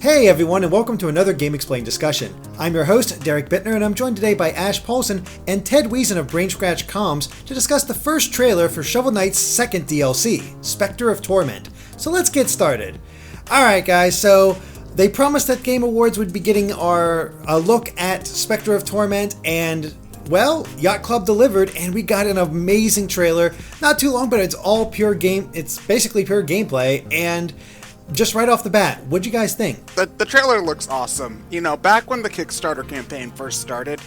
Hey everyone, and welcome to another Game Explained discussion. I'm your host, Derek Bittner, and I'm joined today by Ash Paulson and Ted Wiesen of Brain Scratch Comms to discuss the first trailer for Shovel Knight's second DLC, Specter of Torment. So let's get started. Alright guys, so they promised that Game Awards would be getting a look at Specter of Torment, and well, Yacht Club delivered, and we got an amazing trailer. Not too long, but it's all pure game. It's basically pure gameplay, and just right off the bat, what'd you guys think? The trailer looks awesome. You know, back when the Kickstarter campaign first started,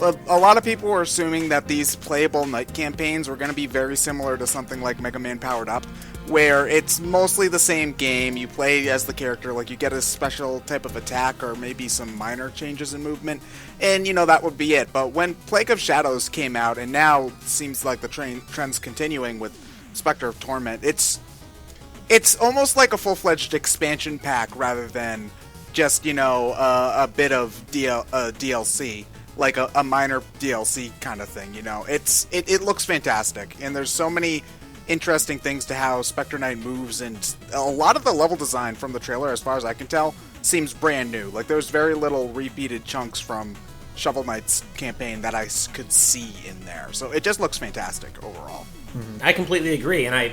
a lot of people were assuming that these playable night campaigns were going to be very similar to something like Mega Man Powered Up, where it's mostly the same game. You play as the character, like you get a special type of attack or maybe some minor changes in movement, and you know, that would be it. But when Plague of Shadows came out, and now seems like the trend's continuing with Specter of Torment, it's almost like a full-fledged expansion pack rather than just, you know, a bit of DLC, like a minor DLC kind of thing, you know. It looks fantastic, and there's so many interesting things to how Specter Knight moves, and a lot of the level design from the trailer, as far as I can tell, seems brand new. Like, there's very little repeated chunks from Shovel Knight's campaign that I could see in there. So it just looks fantastic overall. I completely agree, and I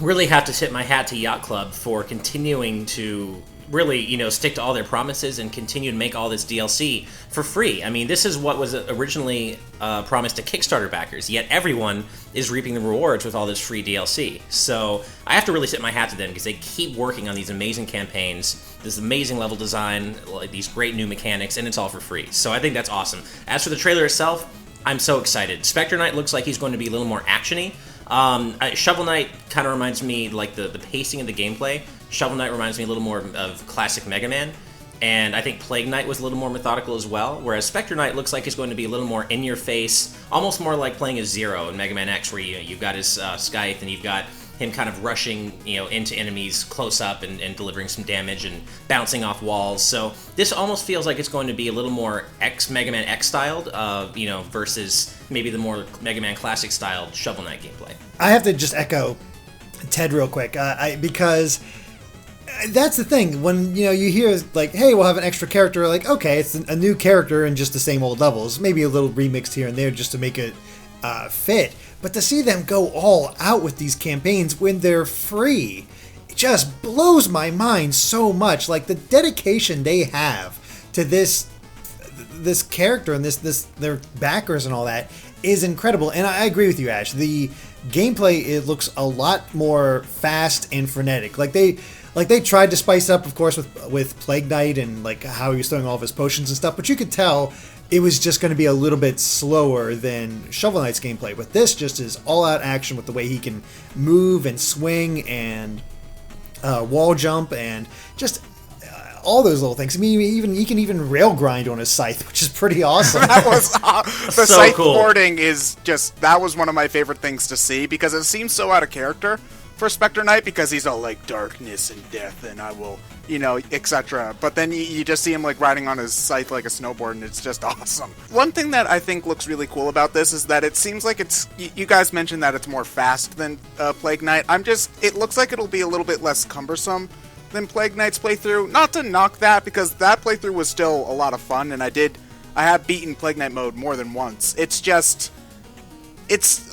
really have to tip my hat to Yacht Club for continuing to really, you know, stick to all their promises and continue to make all this DLC for free. I mean, this is what was originally promised to Kickstarter backers, yet everyone is reaping the rewards with all this free DLC. So I have to really tip my hat to them because they keep working on these amazing campaigns, this amazing level design, like these great new mechanics, and it's all for free. So I think that's awesome. As for the trailer itself, I'm so excited. Specter Knight looks like he's going to be a little more actiony. Shovel Knight kind of reminds me, like the pacing of the gameplay, Shovel Knight reminds me a little more of classic Mega Man, and I think Plague Knight was a little more methodical as well, whereas Specter Knight looks like he's going to be a little more in-your-face, almost more like playing as Zero in Mega Man X, where you've got his scythe and you've got him kind of rushing, you know, into enemies close up and delivering some damage and bouncing off walls. So this almost feels like it's going to be a little more Mega Man X styled, you know, versus maybe the more Mega Man Classic styled Shovel Knight gameplay. I have to just echo Ted real quick, because that's the thing. When, you know, you hear like, hey, we'll have an extra character, like, okay, it's a new character in just the same old levels, maybe a little remixed here and there just to make it fit. But to see them go all out with these campaigns when they're free, it just blows my mind so much. Like, the dedication they have to this character and this their backers and all that is incredible. And I agree with you, Ash. The gameplay, it looks a lot more fast and frenetic. Like they tried to spice up, of course, with Plague Knight and like how he was throwing all of his potions and stuff, but you could tell it was just going to be a little bit slower than Shovel Knight's gameplay. But this just is all-out action with the way he can move and swing and wall jump and just all those little things. I mean, he can even rail grind on his scythe, which is pretty awesome. That was the so scythe cool. boarding is just, that was one of my favorite things to see, because it seems so out of character for Specter Knight, because he's all like darkness and death and I will, you know, etc. But then you just see him like riding on his scythe like a snowboard, and it's just awesome. One thing that I think looks really cool about this is that it seems like it's, you guys mentioned that it's more fast than Plague Knight. It looks like it'll be a little bit less cumbersome than Plague Knight's playthrough. Not to knock that, because that playthrough was still a lot of fun, and I have beaten Plague Knight mode more than once. It's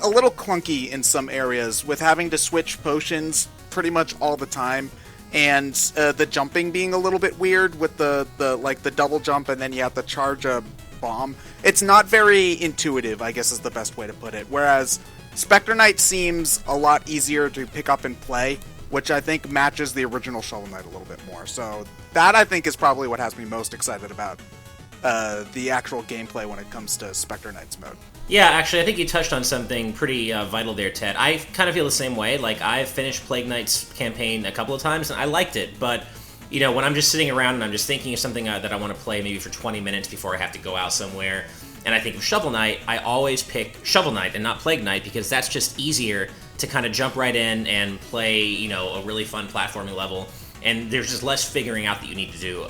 a little clunky in some areas, with having to switch potions pretty much all the time, and the jumping being a little bit weird with the double jump, and then you have to charge a bomb. It's not very intuitive, I guess is the best way to put it. Whereas Specter Knight seems a lot easier to pick up and play, which I think matches the original Shovel Knight a little bit more. So that, I think, is probably what has me most excited about the actual gameplay when it comes to Specter Knight's mode. Yeah, actually, I think you touched on something pretty vital there, Ted. I kind of feel the same way. Like, I've finished Plague Knight's campaign a couple of times, and I liked it. But, you know, when I'm just sitting around and I'm just thinking of something that I want to play maybe for 20 minutes before I have to go out somewhere, and I think of Shovel Knight, I always pick Shovel Knight and not Plague Knight, because that's just easier to kind of jump right in and play, you know, a really fun platforming level. And there's just less figuring out that you need to do,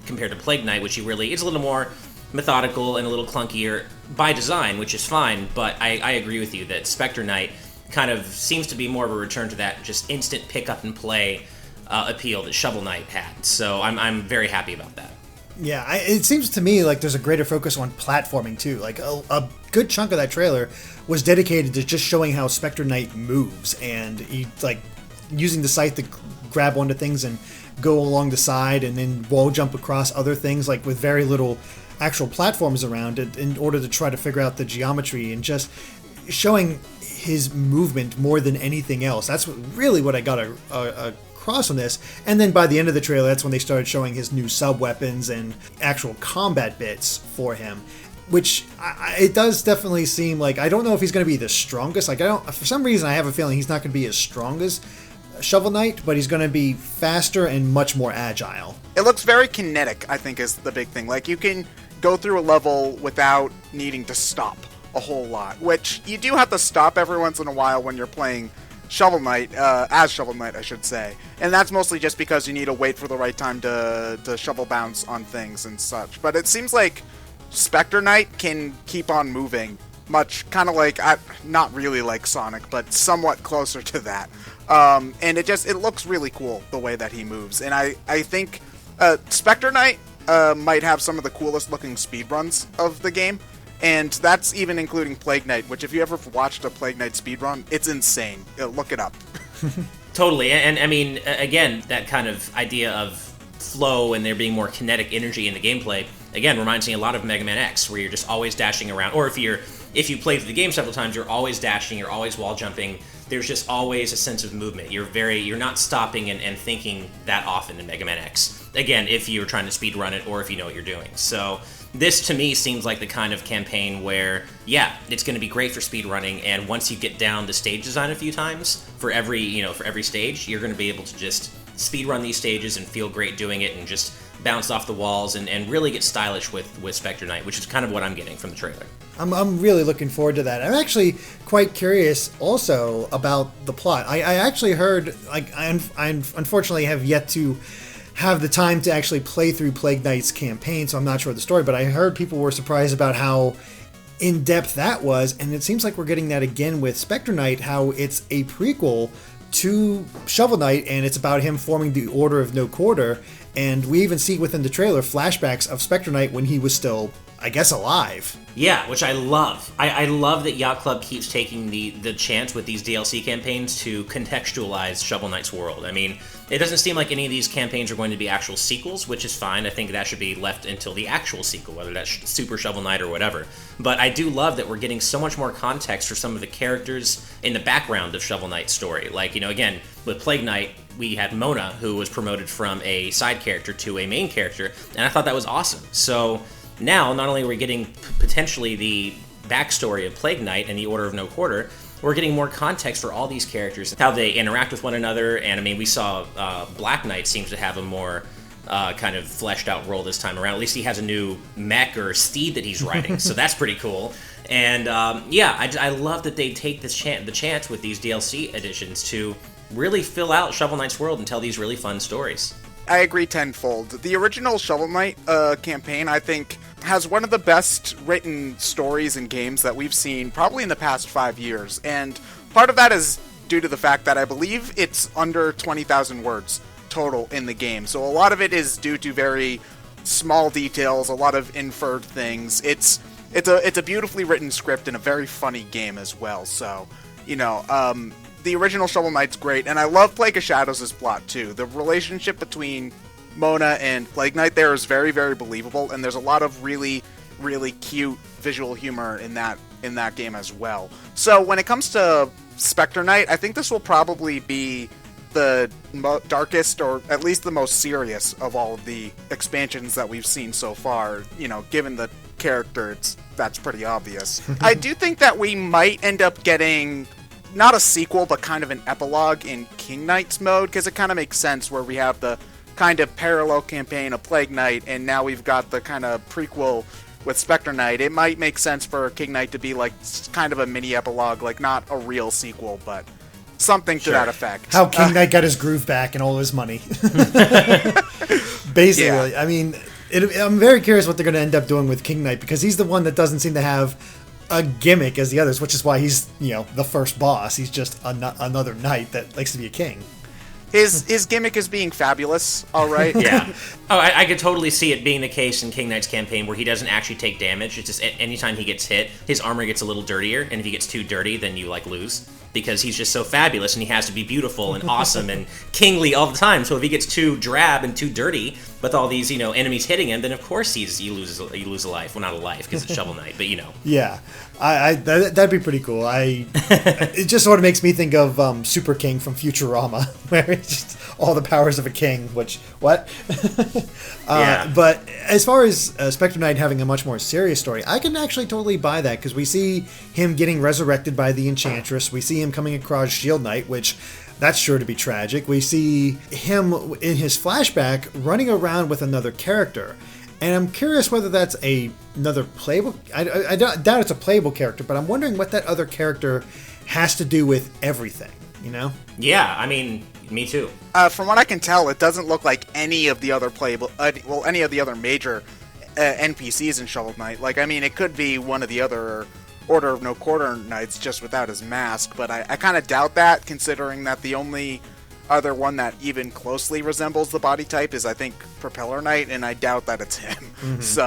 compared to Plague Knight, which it's a little more methodical and a little clunkier by design, which is fine, but I agree with you that Specter Knight kind of seems to be more of a return to that just instant pick up and play appeal that Shovel Knight had. So I'm very happy about that. Yeah, it seems to me like there's a greater focus on platforming too. Like a good chunk of that trailer was dedicated to just showing how Specter Knight moves, and he like using the scythe to grab onto things and go along the side, and then wall jump across other things, like with very little actual platforms around it, in order to try to figure out the geometry and just showing his movement more than anything else. That's what I got across on this. And then by the end of the trailer, that's when they started showing his new sub weapons and actual combat bits for him, which it does definitely seem like, I don't know if he's going to be the strongest. Like, for some reason I have a feeling he's not going to be as strong as Shovel Knight, but he's going to be faster and much more agile. It looks very kinetic, I think, is the big thing. Like, you can go through a level without needing to stop a whole lot, which you do have to stop every once in a while when you're playing Shovel Knight, as Shovel Knight, I should say. And that's mostly just because you need to wait for the right time to shovel bounce on things and such. But it seems like Specter Knight can keep on moving, much kind of like, not really like Sonic, but somewhat closer to that. And it looks really cool the way that he moves. And I think Specter Knight might have some of the coolest looking speedruns of the game. And that's even including Plague Knight, which if you ever watched a Plague Knight speedrun, it's insane. Look it up. Totally. And I mean, again, that kind of idea of flow and there being more kinetic energy in the gameplay, again, reminds me a lot of Mega Man X, where you're just always dashing around. Or if you played through the game several times, you're always dashing, you're always wall jumping. There's just always a sense of movement. You're not stopping and thinking that often in Mega Man X. Again, if you're trying to speed run it or if you know what you're doing. So this to me seems like the kind of campaign where, yeah, it's going to be great for speed running, and once you get down the stage design a few times for every stage, you're going to be able to just speed run these stages and feel great doing it and just bounce off the walls and really get stylish with Specter Knight, which is kind of what I'm getting from the trailer. I'm really looking forward to that. I'm actually quite curious also about the plot. I actually heard, like, I unfortunately have yet to have the time to actually play through Plague Knight's campaign, so I'm not sure of the story, but I heard people were surprised about how in-depth that was, and it seems like we're getting that again with Specter Knight, how it's a prequel to Shovel Knight, and it's about him forming the Order of No Quarter, and we even see within the trailer flashbacks of Specter Knight when he was still, I guess, alive. Yeah, which I love. I love that Yacht Club keeps taking the chance with these DLC campaigns to contextualize Shovel Knight's world. I mean, it doesn't seem like any of these campaigns are going to be actual sequels, which is fine. I think that should be left until the actual sequel, whether that's Super Shovel Knight or whatever. But I do love that we're getting so much more context for some of the characters in the background of Shovel Knight's story. Like, again, with Plague Knight, we had Mona, who was promoted from a side character to a main character, and I thought that was awesome. So now, not only are we getting potentially the backstory of Plague Knight and the Order of No Quarter, we're getting more context for all these characters, how they interact with one another, and I mean, we saw Black Knight seems to have a more kind of fleshed out role this time around. At least he has a new mech or steed that he's riding, so that's pretty cool. And I love that they take the chance with these DLC editions to really fill out Shovel Knight's world and tell these really fun stories. I agree tenfold. The original Shovel Knight campaign, I think, has one of the best written stories and games that we've seen probably in the past 5 years. And part of that is due to the fact that I believe it's under 20,000 words total in the game. So a lot of it is due to very small details, a lot of inferred things. It's a beautifully written script and a very funny game as well. So, the original Shovel Knight's great, and I love Plague of Shadows' plot too. The relationship between Mona and Plague Knight there is very, very believable, and there's a lot of really, really cute visual humor in that game as well. So when it comes to Specter Knight, I think this will probably be the darkest, or at least the most serious of all of the expansions that we've seen so far. Given the character, that's pretty obvious. I do think that we might end up getting not a sequel, but kind of an epilogue in King Knight's mode, because it kind of makes sense where we have the kind of parallel campaign of Plague Knight, and now we've got the kind of prequel with Specter Knight. It might make sense for King Knight to be like kind of a mini epilogue, like not a real sequel, but something to that effect. How King Knight got his groove back and all his money. Basically, yeah. I mean, I'm very curious what they're going to end up doing with King Knight, because he's the one that doesn't seem to have a gimmick as the others, which is why he's the first boss. He's just another knight that likes to be a king. His gimmick is being fabulous, all right? Yeah. Oh, I could totally see it being the case in King Knight's campaign where he doesn't actually take damage. It's just anytime he gets hit, his armor gets a little dirtier, and if he gets too dirty, then you, lose. Because he's just so fabulous, and he has to be beautiful and awesome and kingly all the time. So if he gets too drab and too dirty with all these, enemies hitting him, then of course you lose a life. Well, not a life, because it's Shovel Knight, but Yeah, that'd be pretty cool. It just sort of makes me think of Super King from Futurama, where it's just all the powers of a king. What? Yeah. But as far as Specter Knight having a much more serious story, I can actually totally buy that, because we see him getting resurrected by the Enchantress. We see him coming across Shield Knight, which that's sure to be tragic. We see him in his flashback running around with another character. And I'm curious whether that's another playable... I doubt it's a playable character, but I'm wondering what that other character has to do with everything, Yeah, I mean, me too. From what I can tell, it doesn't look like any of the other playable... any of the other major NPCs in Shovel Knight. It could be one of the other Order of No Quarter Knights just without his mask, but I kind of doubt that, considering that the only other one that even closely resembles the body type is, I think, Propeller Knight, and I doubt that it's him. Mm-hmm.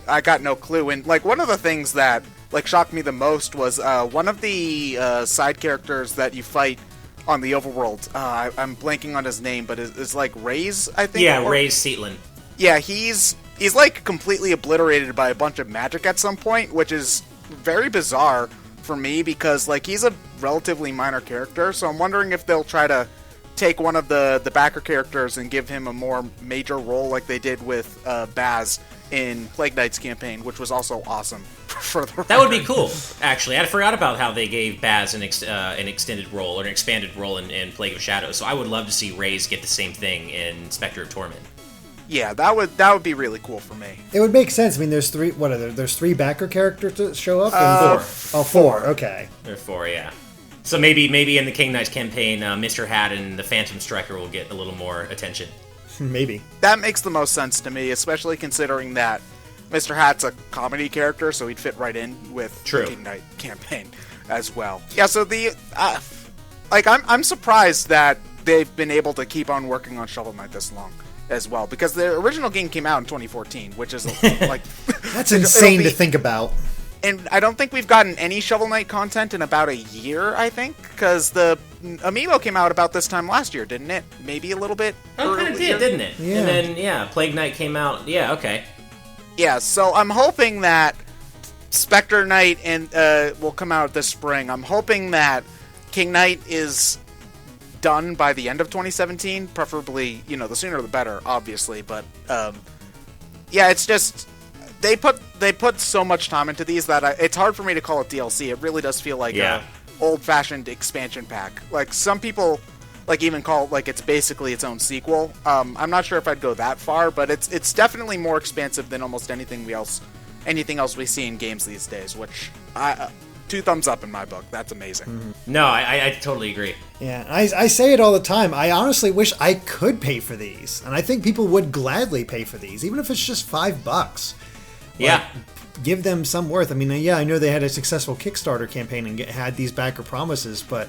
I got no clue. And one of the things that shocked me the most was one of the side characters that you fight on the overworld. I'm blanking on his name, but it's Ray's, I think. Yeah, Ray's Seatlan. Yeah, he's completely obliterated by a bunch of magic at some point, which is very bizarre for me, because he's a relatively minor character, so I'm wondering if they'll try to take one of the backer characters and give him a more major role like they did with Baz in Plague Knight's campaign, which was also awesome. That would be cool, actually. I forgot about how they gave Baz an extended role, or an expanded role in Plague of Shadows, so I would love to see Raze get the same thing in Specter of Torment. Yeah, that would be really cool for me. It would make sense. I mean, there's three. What are there? There's three backer characters to show up. Four. Oh, four. Okay. There are four. Yeah. So maybe in the King Knight's campaign, Mr. Hat and the Phantom Striker will get a little more attention. Maybe. That makes the most sense to me, especially considering that Mr. Hat's a comedy character, so he'd fit right in with the King Knight campaign as well. Yeah. So I'm surprised that they've been able to keep on working on Shovel Knight this long as well, because the original game came out in 2014, which is that's insane to think about. And I don't think we've gotten any Shovel Knight content in about a year, I think, because the Amiibo came out about this time last year, didn't it? Maybe a little bit earlier. Kind of did, didn't it? Yeah. And then, Plague Knight came out. Yeah, okay. Yeah, so I'm hoping that Specter Knight will come out this spring. I'm hoping that King Knight is done by the end of 2017, preferably, the sooner the better, obviously, but it's just they put so much time into these that it's hard for me to call it DLC. It really does feel like a old-fashioned expansion pack. Some people even call it it's basically its own sequel. I'm not sure if I'd go that far, but it's definitely more expansive than almost anything else we see in games these days, which 2 thumbs up in my book. That's amazing. Mm-hmm. No, I totally agree. Yeah, I say it all the time. I honestly wish I could pay for these, and I think people would gladly pay for these, even if it's just $5. Yeah. Give them some worth. I mean, yeah, I know they had a successful Kickstarter campaign and had these backer promises, but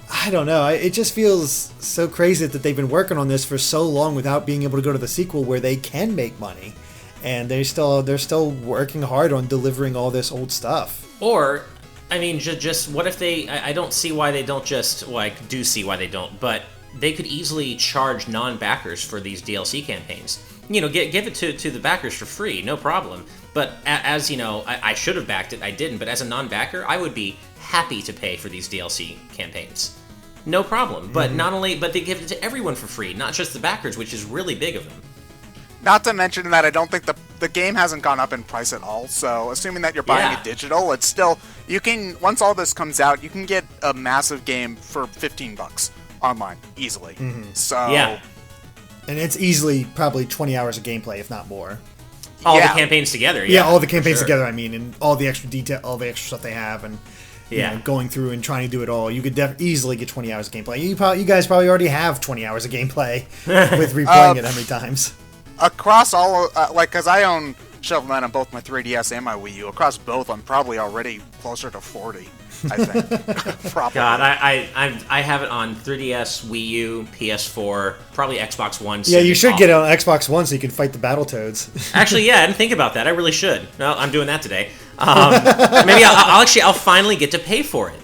I don't know. It just feels so crazy that they've been working on this for so long without being able to go to the sequel where they can make money, and they're still working hard on delivering all this old stuff. Or, I mean, just what if they... I don't see why they don't just... Well, I do see why they don't, but they could easily charge non-backers for these DLC campaigns. Give it to the backers for free, no problem. But as I should have backed it, I didn't. But as a non-backer, I would be happy to pay for these DLC campaigns. No problem. But but they give it to everyone for free, not just the backers, which is really big of them. Not to mention that I don't think the game hasn't gone up in price at all. So assuming that you're buying it digital, it's still, you can, once all this comes out, you can get a massive game for $15 online easily. Mm-hmm. So yeah. And it's easily probably 20 hours of gameplay, if not more. All the campaigns together. Yeah, all the campaigns together, I mean, and all the extra detail, all the extra stuff they have, and going through and trying to do it all. You could easily get 20 hours of gameplay. You guys probably already have 20 hours of gameplay with replaying it how many times. Across all, because I own Shovel Knight on both my 3DS and my Wii U. Across both, I'm probably already closer to 40. I think. Probably. God, I have it on 3DS, Wii U, PS4, probably Xbox One. Yeah, you should get it on Xbox One so you can fight the Battletoads. Actually, yeah, I didn't think about that. I really should. Well, I'm doing that today. Maybe I'll finally get to pay for it.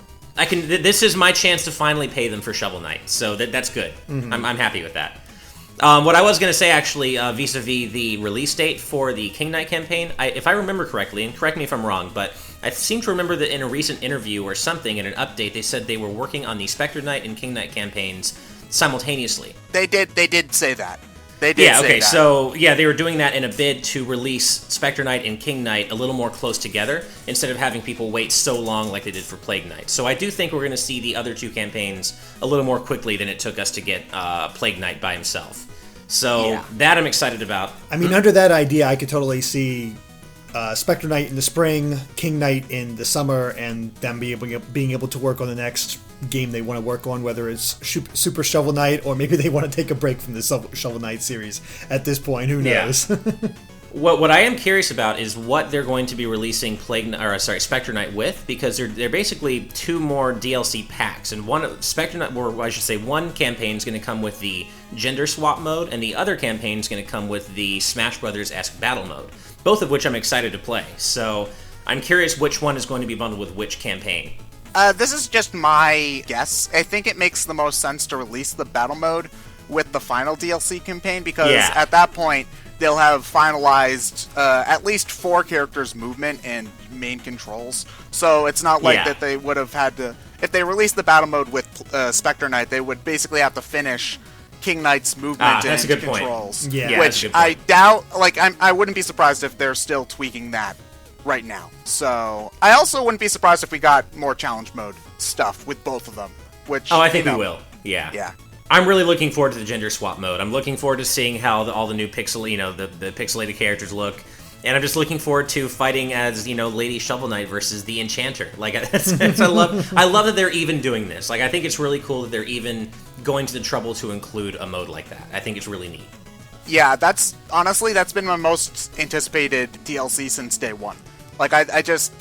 This is my chance to finally pay them for Shovel Knight, so that's good. Mm-hmm. I'm happy with that. What I was going to say, actually, vis-a-vis the release date for the King Knight campaign, if I remember correctly, and correct me if I'm wrong, but I seem to remember that in a recent interview or something, in an update, they said they were working on the Specter Knight and King Knight campaigns simultaneously. They did say that. They did say that. So, yeah, they were doing that in a bid to release Specter Knight and King Knight a little more close together, instead of having people wait so long like they did for Plague Knight. So I do think we're going to see the other two campaigns a little more quickly than it took us to get Plague Knight by himself. So that I'm excited about. I mean, under that idea, I could totally see Specter Knight in the spring, King Knight in the summer, and them being able to work on the next game they want to work on, whether it's Super Shovel Knight or maybe they want to take a break from the Shovel Knight series at this point. Who knows? Yeah. What I am curious about is what they're going to be releasing Specter Knight with, because they're basically two more DLC packs, and one campaign is going to come with the gender swap mode, and the other campaign is going to come with the Smash Brothers-esque battle mode, both of which I'm excited to play. So I'm curious which one is going to be bundled with which campaign. This is just my guess. I think it makes the most sense to release the battle mode with the final DLC campaign, because at that point, they'll have finalized at least 4 characters' movement and main controls. So it's not like that they would have had to... If they released the battle mode with Specter Knight, they would basically have to finish King Knight's movement and controls. Point. Yeah, which I doubt... I wouldn't be surprised if they're still tweaking that right now. So I also wouldn't be surprised if we got more challenge mode stuff with both of them. Which I think we will. Yeah. I'm really looking forward to the gender swap mode. I'm looking forward to seeing how all the new the pixelated characters look, and I'm just looking forward to fighting as Lady Shovel Knight versus the Enchanter. I love that they're even doing this. I think it's really cool that they're even going to the trouble to include a mode like that. I think it's really neat. Yeah, that's been my most anticipated DLC since day one. I just,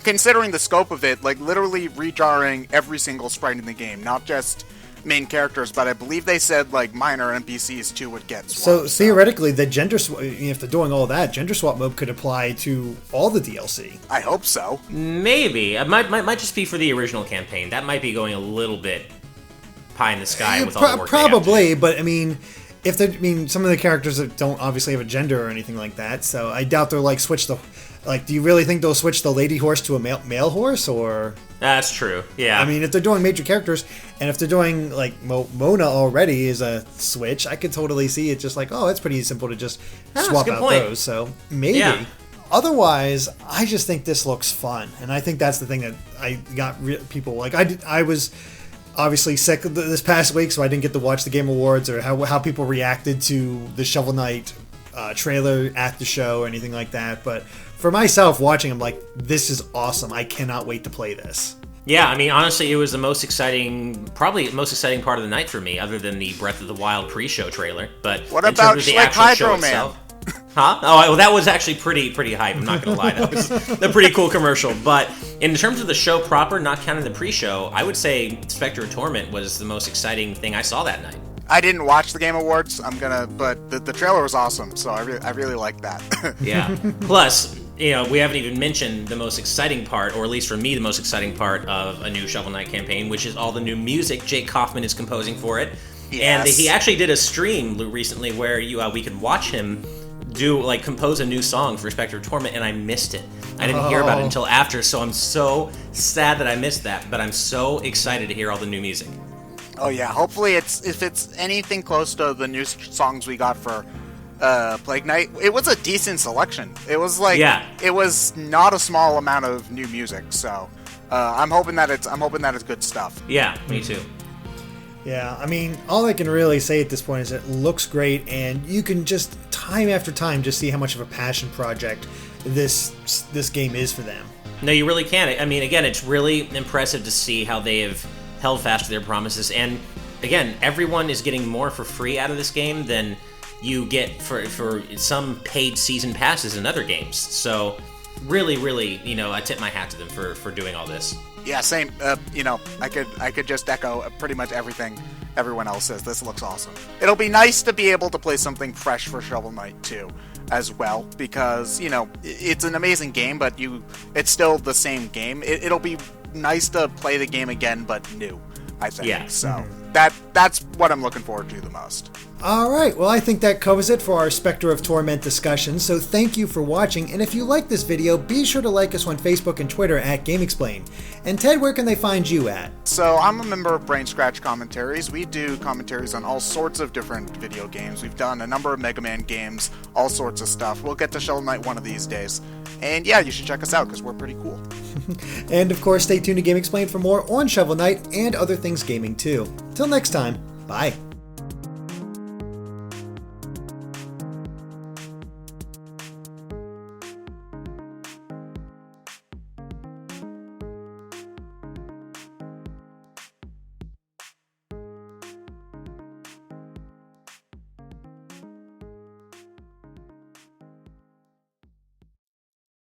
considering the scope of it, literally rejarring every single sprite in the game, not just main characters, but I believe they said minor NPCs too would get swapped. So theoretically, the gender if they're doing all that, gender swap mode could apply to all the DLC. I hope so. Maybe it might just be for the original campaign. That might be going a little bit pie in the sky with all the work. Probably, but I mean, some of the characters that don't obviously have a gender or anything like that, so I doubt they'll switch the. Do you really think they'll switch the lady horse to a male horse, or? That's true. Yeah. I mean, if they're doing major characters, and if they're doing Mona already is a switch, I could totally see it just it's pretty simple to just swap out those. So maybe. Yeah. Otherwise, I just think this looks fun, and I think that's the thing that I got people I was obviously sick this past week, so I didn't get to watch the Game Awards or how people reacted to the Shovel Knight trailer at the show or anything like that, but for myself watching, I'm this is awesome. I cannot wait to play this. Yeah, I mean, honestly, it was probably the most exciting part of the night for me, other than the Breath of the Wild pre-show trailer. But what about the actual show itself? Huh? Oh, well, that was actually pretty hype. I'm not gonna lie, that was a pretty cool commercial. But in terms of the show proper, not counting the pre-show, I would say Specter of Torment was the most exciting thing I saw that night. I didn't watch the Game Awards. But the trailer was awesome, so I really liked that. Yeah. Plus, we haven't even mentioned the most exciting part, or at least for me, the most exciting part of a new Shovel Knight campaign, which is all the new music Jake Kaufman is composing for it. Yes. And he actually did a stream recently where we could watch him compose a new song for Specter of Torment, and I missed it. I didn't hear about it until after, so I'm so sad that I missed that, but I'm so excited to hear all the new music. Oh yeah, hopefully if it's anything close to the new songs we got for Plague Knight, it was a decent selection. It was it was not a small amount of new music, so I'm hoping that it's good stuff. Yeah, me too. Yeah, I mean, all I can really say at this point is it looks great, and you can just time after time just see how much of a passion project this game is for them. No, you really can. I mean, again, it's really impressive to see how they have held fast to their promises, and again, everyone is getting more for free out of this game than you get for some paid season passes in other games. So really, I tip my hat to them for doing all this. Yeah, same. I could just echo pretty much everything everyone else says. This looks awesome. It'll be nice to be able to play something fresh for Shovel Knight 2 as well, because, it's an amazing game, but it's still the same game. It'll be nice to play the game again, but new, I think. Yeah. So that's what I'm looking forward to the most. All right, well, I think that covers it for our Specter of Torment discussion, so thank you for watching, and if you like this video, be sure to like us on Facebook and Twitter at GameXplain. And Ted, where can they find you at? So I'm a member of Brain Scratch Commentaries. We do commentaries on all sorts of different video games. We've done a number of Mega Man games, all sorts of stuff. We'll get to Shovel Knight one of these days. And yeah, you should check us out, because we're pretty cool. And of course, stay tuned to GameXplain for more on Shovel Knight and other things gaming too. Till next time, bye.